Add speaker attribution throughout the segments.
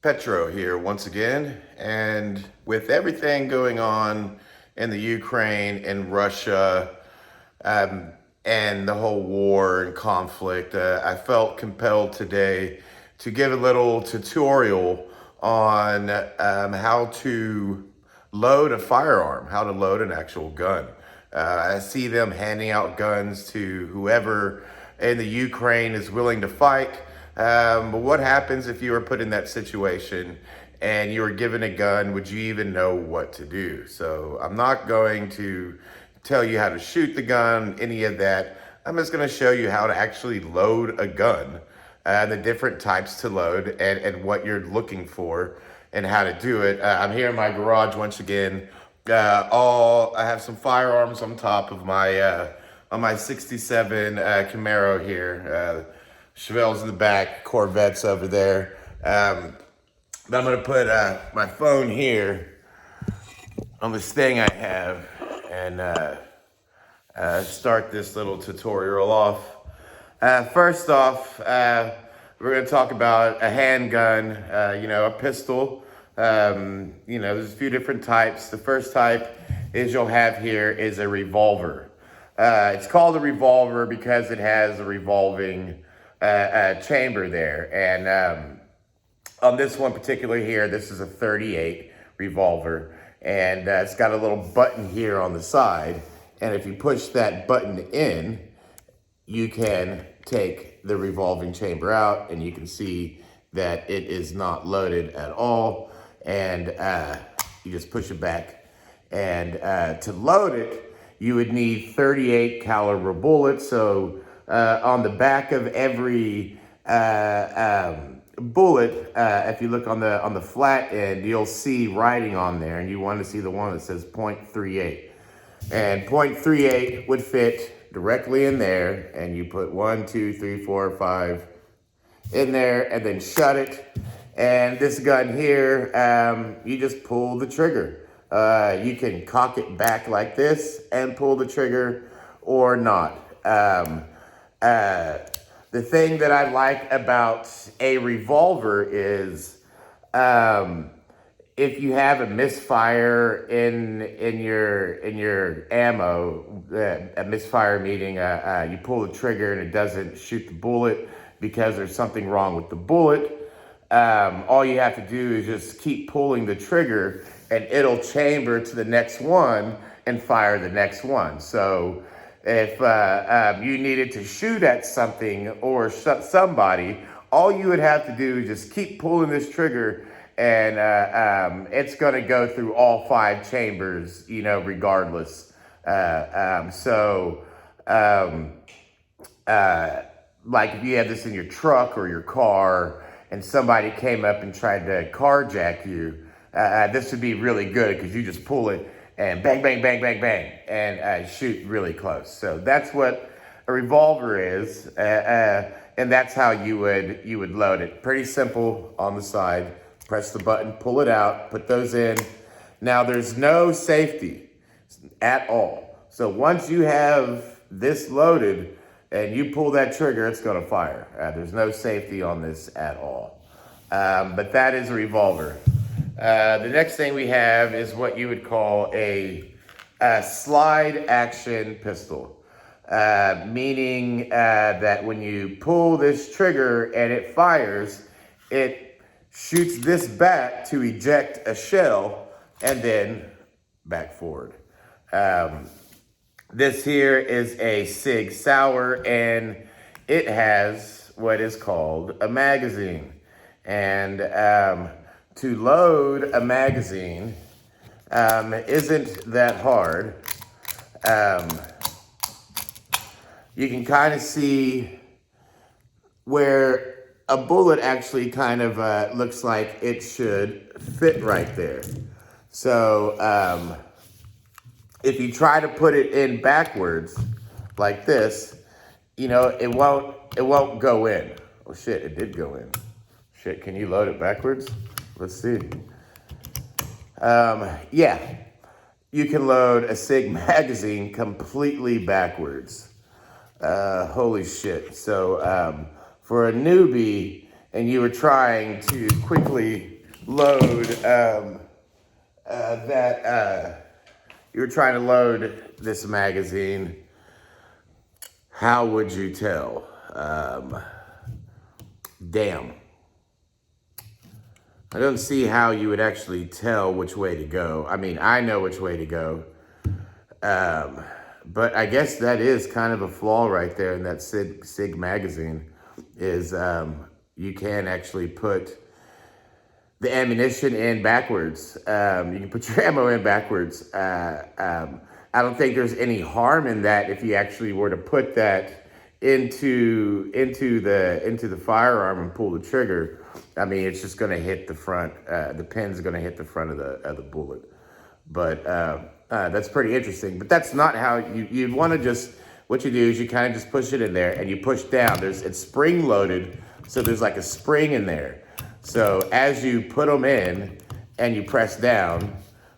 Speaker 1: Petro here once again, and with everything going on in the Ukraine and Russia, and the whole war and conflict, I felt compelled today to give a little tutorial on how to load a firearm, how to load an actual gun. I see them handing out guns to whoever in the Ukraine is willing to fight. But what happens if you were put in that situation and you were given a gun? Would you even know what to do? So I'm not going to tell you how to shoot the gun, any of that. I'm just going to show you how to actually load a gun, the different types to load, and what you're looking for and how to do it. I'm here in my garage once again. I have some firearms on top of my 67 Camaro here. Chevelle's in the back, Corvette's over there. But I'm gonna put my phone here on this thing I have and start this little tutorial off. First off, we're gonna talk about a handgun, a pistol. There's a few different types. The first type you'll have here is a revolver. It's called a revolver because it has a revolving chamber there. And on this one particular here, this is a 38 revolver, and it's got a little button here on the side. And if you push that button in, you can take the revolving chamber out, and you can see that it is not loaded at all. And you just push it back. And to load it, you would need 38 caliber bullets. So on the back of every bullet, if you look on the flat end, you'll see writing on there, and you want to see the one that says .38. And .38 would fit directly in there, and you put 1, 2, 3, 4, 5 in there, and then shut it. And this gun here, you just pull the trigger. You can cock it back like this and pull the trigger, or not. The thing that I like about a revolver is if you have a misfire in your ammo, a misfire meaning you pull the trigger and it doesn't shoot the bullet because there's something wrong with the bullet. All you have to do is just keep pulling the trigger, and it'll chamber to the next one and fire the next one. So if you needed to shoot at something or somebody, all you would have to do is just keep pulling this trigger, and it's going to go through all 5 chambers, regardless. Like if you have this in your truck or your car, and somebody came up and tried to carjack you, this would be really good because you just pull it and bang, bang, bang, bang, bang, and shoot really close. So that's what a revolver is, and that's how you would load it. Pretty simple on the side. Press the button, pull it out, put those in. Now there's no safety at all. So once you have this loaded and you pull that trigger, it's gonna fire. There's no safety on this at all. But that is a revolver. The next thing we have is what you would call a slide action pistol, meaning that when you pull this trigger and it fires, it shoots this back to eject a shell and then back forward. This here is a Sig Sauer, and it has what is called a magazine. And to load a magazine isn't that hard. You can kind of see where a bullet actually kind of looks like it should fit right there. So if you try to put it in backwards like this, it won't go in. Oh shit, it did go in. Shit, can you load it backwards? Let's see. Yeah, you can load a Sig magazine completely backwards. Holy shit. So for a newbie, and you were trying to quickly load you were trying to load this magazine, how would you tell? Damn. I don't see how you would actually tell which way to go. I mean, I know which way to go. But I guess that is kind of a flaw right there in that SIG magazine, is you can actually put the ammunition in backwards. You can put your ammo in backwards. I don't think there's any harm in that if you actually were to put that into the firearm and pull the trigger. I mean, it's just going to hit the front. The pin's going to hit the front of the bullet. But that's pretty interesting. But that's not how you'd want to just. What you do is you kind of just push it in there and you push down. It's spring loaded, so there's like a spring in there. So as you put them in and you press down,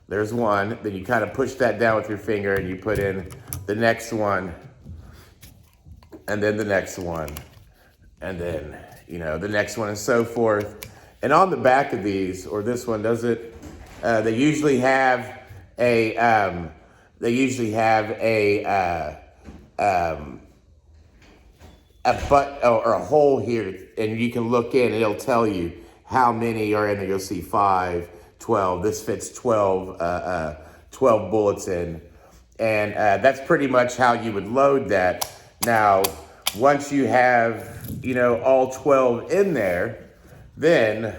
Speaker 1: there's one. Then you kind of push that down with your finger and you put in the next one, and then the next one, and then the next one, and so forth. And on the back of these, or this one does it, they usually have a butt or a hole here, and you can look in and it'll tell you how many are in there. You'll see 5, 12. This fits 12 bullets in, and that's pretty much how you would load that. Now, once you have all 12 in there, then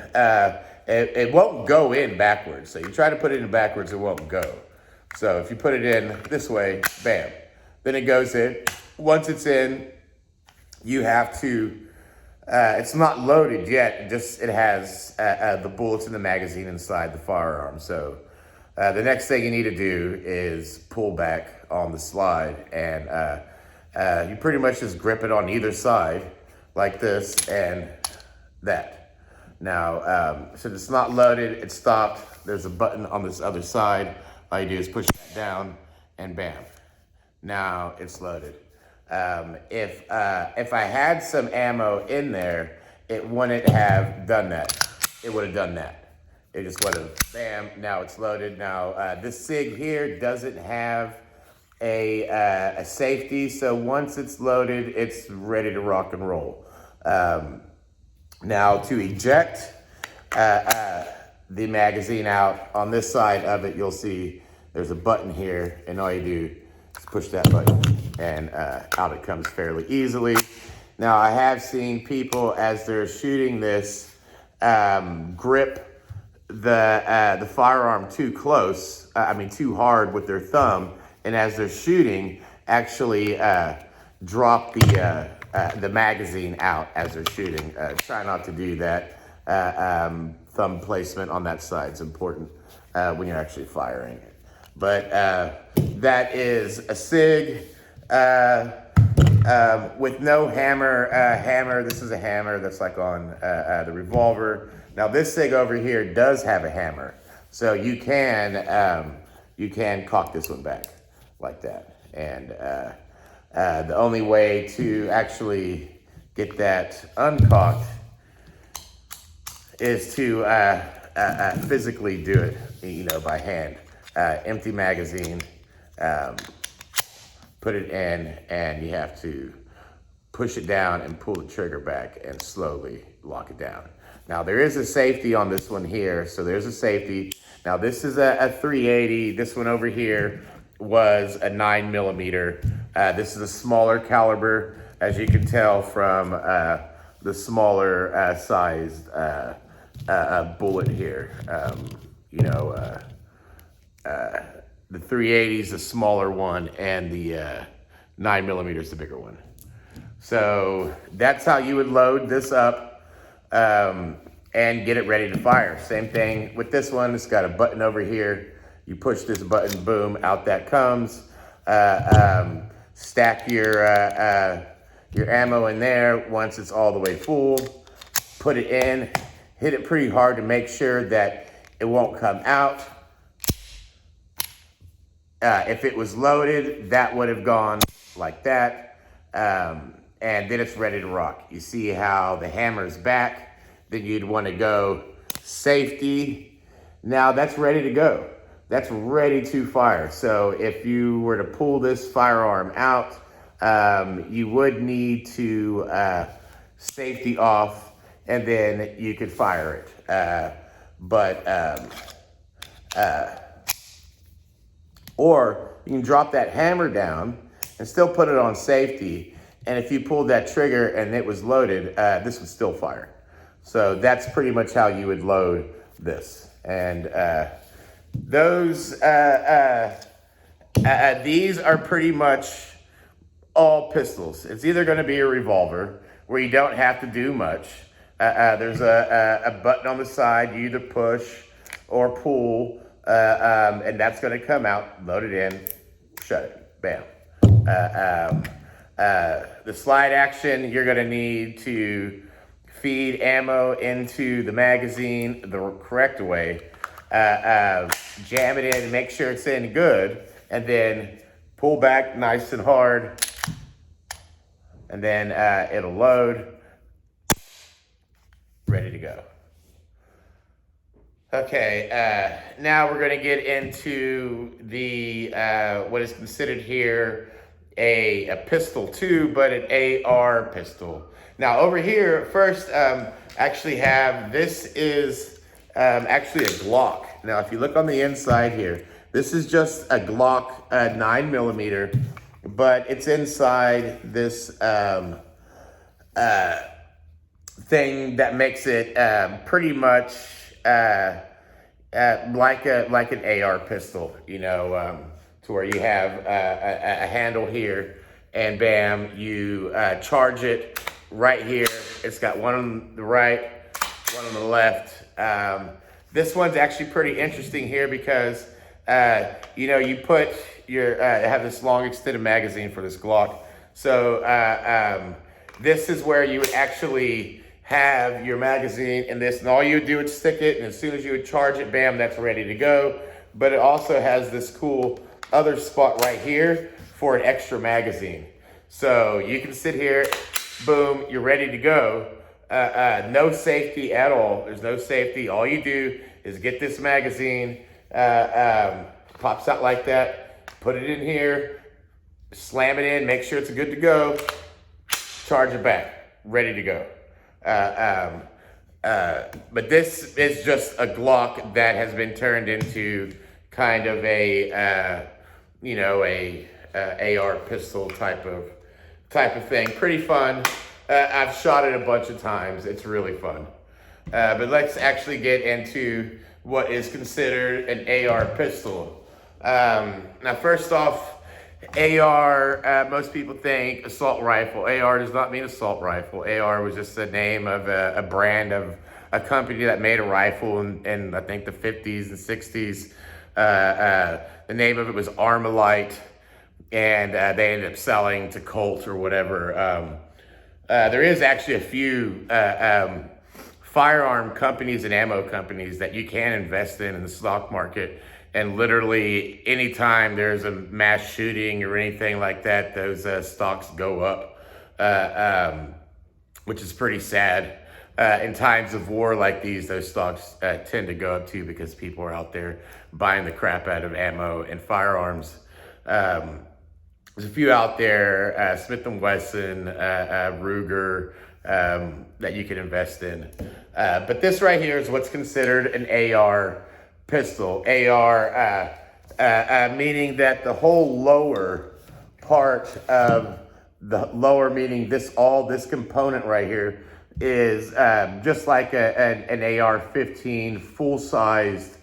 Speaker 1: it won't go in backwards. So you try to put it in backwards, it won't go. So if you put it in this way, bam, then it goes in. Once it's in, you have to, it's not loaded yet, it has the bullets in the magazine inside the firearm. So the next thing you need to do is pull back on the slide, and you pretty much just grip it on either side like this and that. Now, since it's not loaded, it's stopped. There's a button on this other side. All you do is push that down, and bam, now it's loaded. If I had some ammo in there, it wouldn't have done that. It would have done that. It just would have, bam, now it's loaded. Now, this SIG here doesn't have a safety, so once it's loaded, it's ready to rock and roll. Now, to eject the magazine out, on this side of it, you'll see there's a button here, and all you do is push that button, and out it comes fairly easily. Now, I have seen people, as they're shooting this, grip the firearm too close, too hard with their thumb, and as they're shooting, actually drop the magazine out as they're shooting. Try not to do that. Thumb placement on that side is important when you're actually firing. But that is a SIG with no hammer. This is a hammer that's like on the revolver. Now this SIG over here does have a hammer, so you can cock this one back like that. And the only way to actually get that uncocked is to physically do it, by hand. Empty magazine, put it in, and you have to push it down and pull the trigger back and slowly lock it down. Now, there is a safety on this one here, so there's a safety. Now, this is a 380. This one over here was a 9mm. This is a smaller caliber, as you can tell from the smaller sized bullet here. The 380 is the smaller one, and the 9mm is the bigger one. So that's how you would load this up and get it ready to fire. Same thing with this one. It's got a button over here. You push this button, boom, out that comes. Stack your ammo in there once it's all the way full. Put it in, hit it pretty hard to make sure that it won't come out. If it was loaded, that would have gone like that. And then it's ready to rock. You see how the hammer's back, then you'd want to go safety. Now that's ready to go. That's ready to fire. So if you were to pull this firearm out, you would need to safety off, and then you could fire it. Or you can drop that hammer down and still put it on safety. And if you pulled that trigger and it was loaded, this would still fire. So that's pretty much how you would load this. And these are pretty much all pistols. It's either going to be a revolver where you don't have to do much. There's a button on the side. You either push or pull, and that's going to come out, load it in, shut it, bam. The slide action, you're going to need to feed ammo into the magazine the correct way, jam it in, make sure it's in good, and then pull back nice and hard, and then it'll load, ready to go. Okay, now we're going to get into the what is considered here a pistol too, but an AR pistol. Now over here, first, actually have, this is actually a Glock. Now if you look on the inside here, this is just a Glock 9mm, but it's inside this thing that makes it pretty much like an AR pistol, you know, to where you have a handle here, and bam, you charge it right here. It's got one on the right, one on the left. This one's actually pretty interesting here because, you know, you put your, have this long extended magazine for this Glock. So this is where you would actually have your magazine in this, and all you would do is stick it, and as soon as you would charge it, bam, that's ready to go. But it also has this cool other spot right here for an extra magazine. So you can sit here, boom, you're ready to go. No safety at all. There's no safety. All you do is get this magazine, pops out like that, put it in here, slam it in, make sure it's good to go, charge it back, ready to go. But this is just a Glock that has been turned into kind of a, you know, a AR pistol type of thing. Pretty fun. I've shot it a bunch of times. It's really fun. But let's actually get into what is considered an AR pistol. Now, first off, AR, most people think assault rifle. AR does not mean assault rifle. AR was just the name of a brand of a company that made a rifle in I think the 50s and 60s. The name of it was Armalite, and they ended up selling to Colt or whatever. There is actually a few firearm companies and ammo companies that you can invest in the stock market. And literally anytime there's a mass shooting or anything like that, those stocks go up, which is pretty sad. In times of war like these, those stocks tend to go up too because people are out there buying the crap out of ammo and firearms. There's a few out there, Smith & Wesson, Ruger, that you can invest in. But this right here is what's considered an AR pistol. AR, meaning that the whole lower part of the lower, meaning this component right here is just like an AR-15 full-sized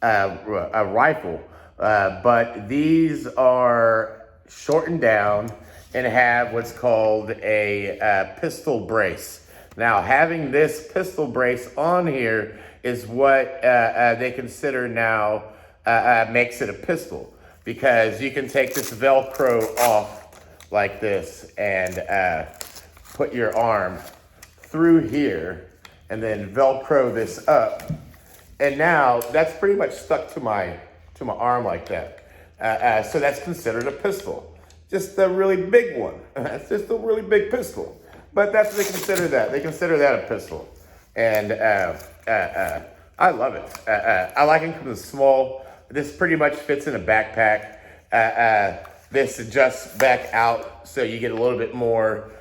Speaker 1: a rifle, but these are shortened down and have what's called a pistol brace. Now, having this pistol brace on here is what they consider now makes it a pistol, because you can take this Velcro off like this and put your arm through here and then Velcro this up. And now that's pretty much stuck to my arm like that. So that's considered a pistol. Just a really big one. It's just a really big pistol. But that's what they consider that. They consider that a pistol. And I love it. I like them because it's small. This pretty much fits in a backpack. This adjusts back out so you get a little bit more.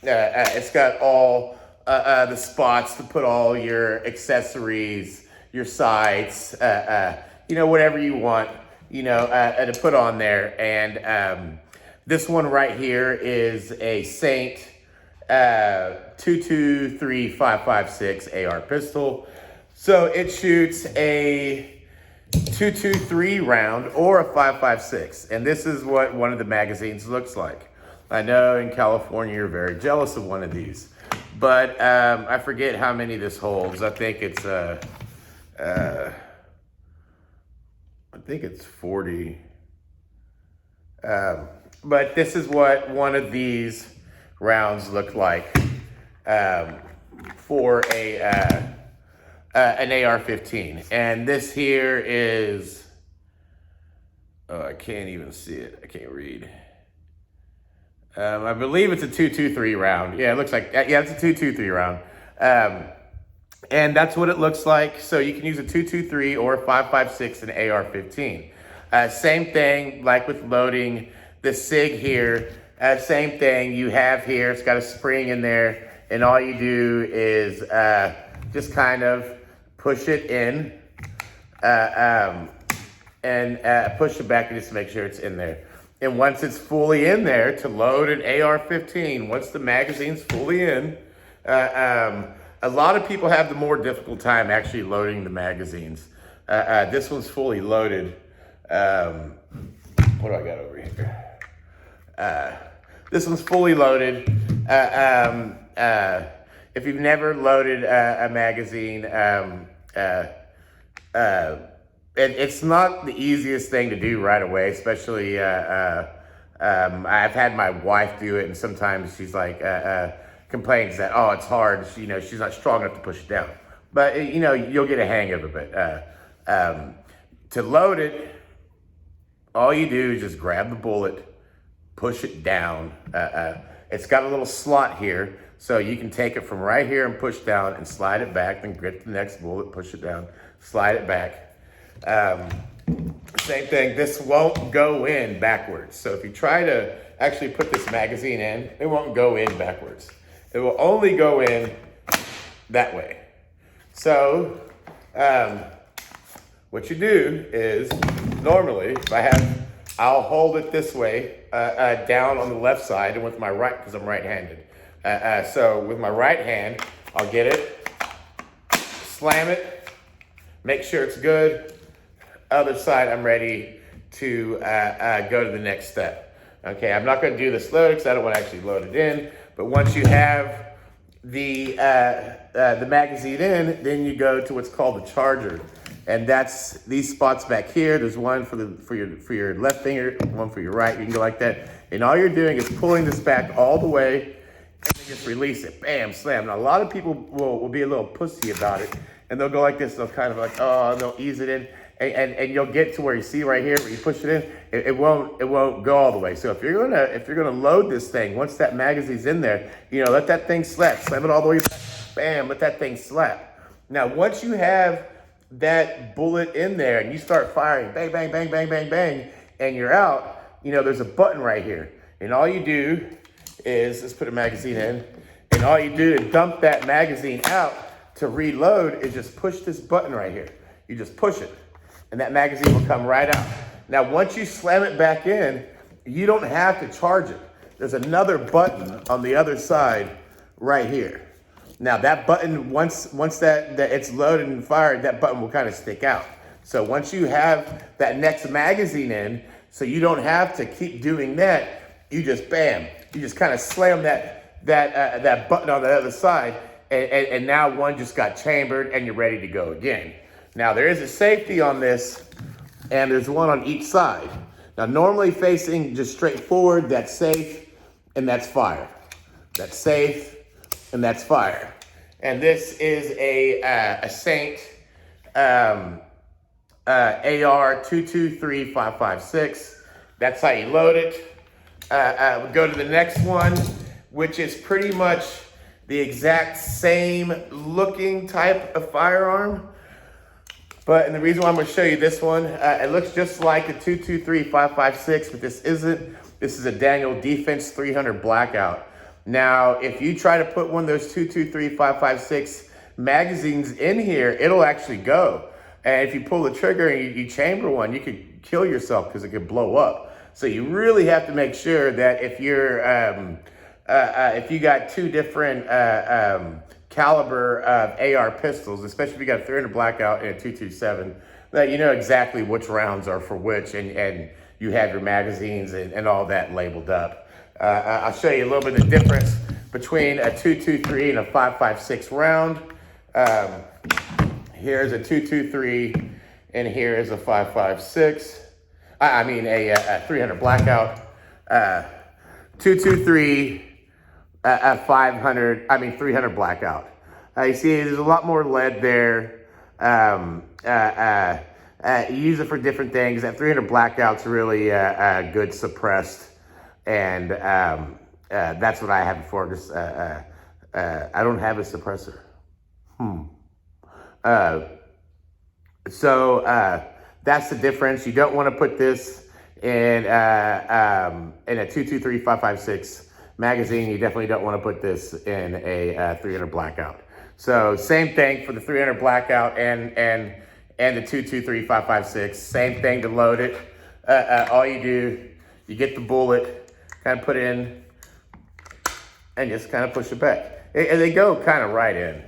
Speaker 1: It's got all the spots to put all your accessories, your sights, whatever you want, to put on there. And this one right here is a Saint 223 AR pistol. So it shoots a 223 round or a 5.56, and this is what one of the magazines looks like. I know in California you're very jealous of one of these, but I forget how many this holds. I think it's 40. But this is what one of these rounds look like for an AR-15. And this here is, I can't even see it. I can't read. I believe it's a 223 round. Yeah, it looks like, yeah, it's a 223 round. And that's what it looks like. So you can use a 223 or a 5.56 in AR-15. Same thing, like with loading the SIG here. Same thing you have here. It's got a spring in there, and all you do is just kind of push it in and push it back just to make sure it's in there. And once it's fully in there, to load an AR-15, once the magazine's fully in, a lot of people have the more difficult time actually loading the magazines. This one's fully loaded. What do I got over here? This one's fully loaded. If you've never loaded a magazine, it's not the easiest thing to do right away, especially I've had my wife do it, and sometimes she's like complains that, oh, it's hard. She's not strong enough to push it down. But you'll get a hang of it. But to load it, all you do is just grab the bullet, push it down. It's got a little slot here, so you can take it from right here and push down and slide it back, then get the next bullet, push it down, slide it back. Same thing, this won't go in backwards. So if you try to actually put this magazine in, it won't go in backwards. It will only go in that way. So what you do is, normally, I'll hold it this way, down on the left side, and with my right, because I'm right-handed. So with my right hand, I'll get it, slam it, make sure it's good. Other side, I'm ready to go to the next step. Okay, I'm not going to do this load because I don't want to actually load it in. But once you have the magazine in, then you go to what's called the charger. And that's these spots back here. There's one for your left finger, one for your right. You can go like that. And all you're doing is pulling this back all the way and then just release it. Bam, slam. Now, a lot of people will be a little pussy about it. And they'll go like this. They'll kind of like, oh, they'll ease it in. And you'll get to where you see right here, where you push it in, it won't go all the way. So if you're gonna load this thing, once that magazine's in there, let that thing slap it all the way back, bam, let that thing slap. Now, once you have that bullet in there and you start firing, bang, bang, bang, bang, bang, bang, and you're out, there's a button right here. And all you do is, let's put a magazine in, and all you do to dump that magazine out to reload is just push this button right here. You just push it, and that magazine will come right out. Now, once you slam it back in, you don't have to charge it. There's another button on the other side right here. Now, that button, once that it's loaded and fired, that button will kind of stick out. So once you have that next magazine in, so you don't have to keep doing that, you just bam, you just kind of slam that button on the other side, and now one just got chambered and you're ready to go again. Now, there is a safety on this, and there's one on each side. Now, normally facing just straight forward, that's safe, and that's fire. That's safe, and that's fire. And this is a Saint AR-223 5.56. That's how you load it. We go to the next one, which is pretty much the exact same looking type of firearm. And the reason why I'm going to show you this one, it looks just like a 223-556, but this isn't. This is a Daniel Defense 300 Blackout. Now, if you try to put one of those 223-556 magazines in here, it'll actually go. And if you pull the trigger and you chamber one, you could kill yourself because it could blow up. So you really have to make sure that if you got two different caliber AR pistols, especially if you got a 300 Blackout and a 227, that you know exactly which rounds are for which, and you have your magazines and all that labeled up. I'll show you a little bit of the difference between a 223 and a 556 round. Here's a 223 and here is a 556. I mean a 300 Blackout. 223, 300 Blackout. You see, there's a lot more lead there. You use it for different things. That 300 Blackout's really good suppressed, and that's what I have it for. Just I don't have a suppressor. So that's the difference. You don't want to put this in a 223-556 magazine. You definitely don't want to put this in a 300 Blackout. So same thing for the 300 Blackout and the 223-556. Same thing to load it. All you do, you get the bullet, kind of put it in, and just kind of push it back. And they go kind of right in.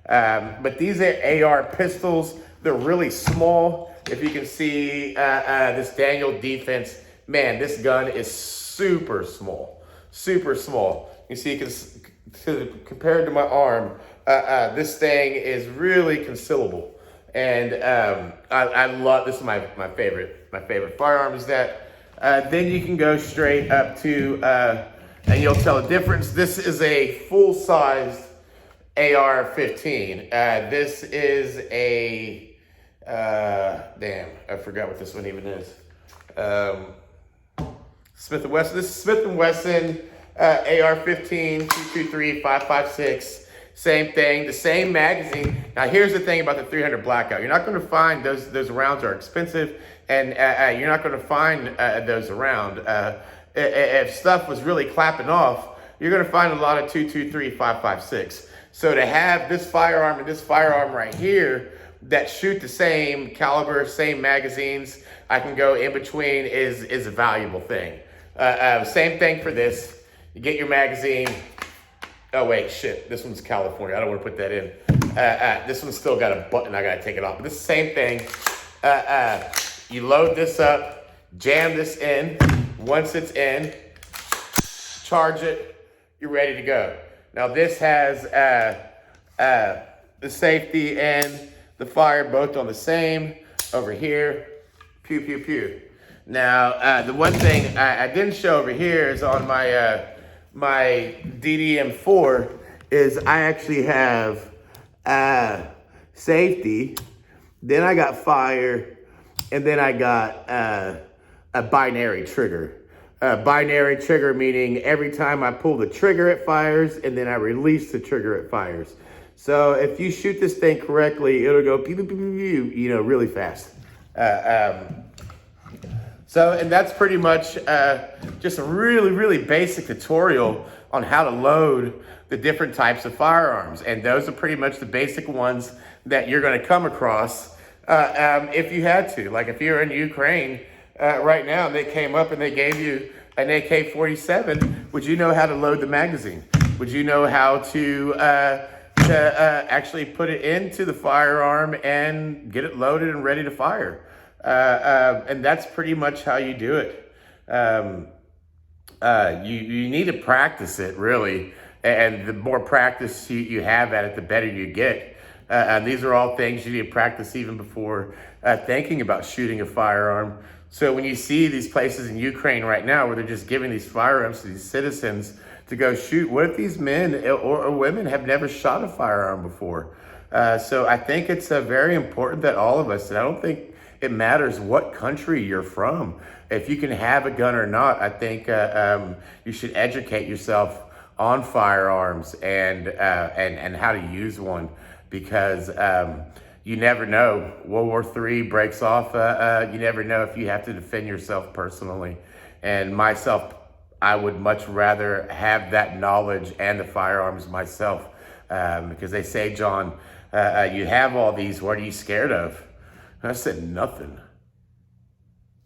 Speaker 1: But these are AR pistols. They're really small. If you can see this Daniel Defense, man, this gun is super small. Super small. You see, compared to my arm, this thing is really concealable. And I love, this is my favorite firearm is that. Then you can go straight up to, and you'll tell the difference. This is a full-sized AR-15. This is a, damn, I forgot what this one even is. Smith & Wesson. This is Smith & Wesson AR-15, 223-556. Same thing, the same magazine. Now, here's the thing about the 300 Blackout. You're not going to find those rounds are expensive, and you're not going to find those around. If stuff was really clapping off, you're going to find a lot of 223-556. So to have this firearm and this firearm right here that shoot the same caliber, same magazines, I can go in between is a valuable thing. Same thing for this. You get your magazine. Oh wait, shit, this one's California. I don't want to put that in. This one's still got a button. I got to take it off. But this is the same thing. You load this up, jam this in. Once it's in, charge it, you're ready to go. Now this has the safety and the fire both on the same. Over here, pew, pew, pew. Now, the one thing I didn't show over here is on my my DDM4 is I actually have safety, then I got fire, and then I got a binary trigger. Binary trigger meaning every time I pull the trigger it fires, and then I release the trigger it fires. So if you shoot this thing correctly, it'll go pew, pew, pew, pew, you know, really fast. And that's pretty much just a really, really basic tutorial on how to load the different types of firearms. And those are pretty much the basic ones that you're gonna come across if you had to. Like if you're in Ukraine right now and they came up and they gave you an AK-47, would you know how to load the magazine? Would you know how to actually put it into the firearm and get it loaded and ready to fire? And that's pretty much how you do it. You need to practice it, really. And the more practice you have at it, the better you get. These are all things you need to practice even before thinking about shooting a firearm. So when you see these places in Ukraine right now where they're just giving these firearms to these citizens to go shoot, what if these men or women have never shot a firearm before? So I think it's very important that all of us, and I don't think it matters what country you're from, if you can have a gun or not, I think you should educate yourself on firearms and how to use one, because you never know. World War III breaks off. You never know if you have to defend yourself personally. And myself, I would much rather have that knowledge and the firearms myself, because they say, John, you have all these. What are you scared of? And I said, nothing.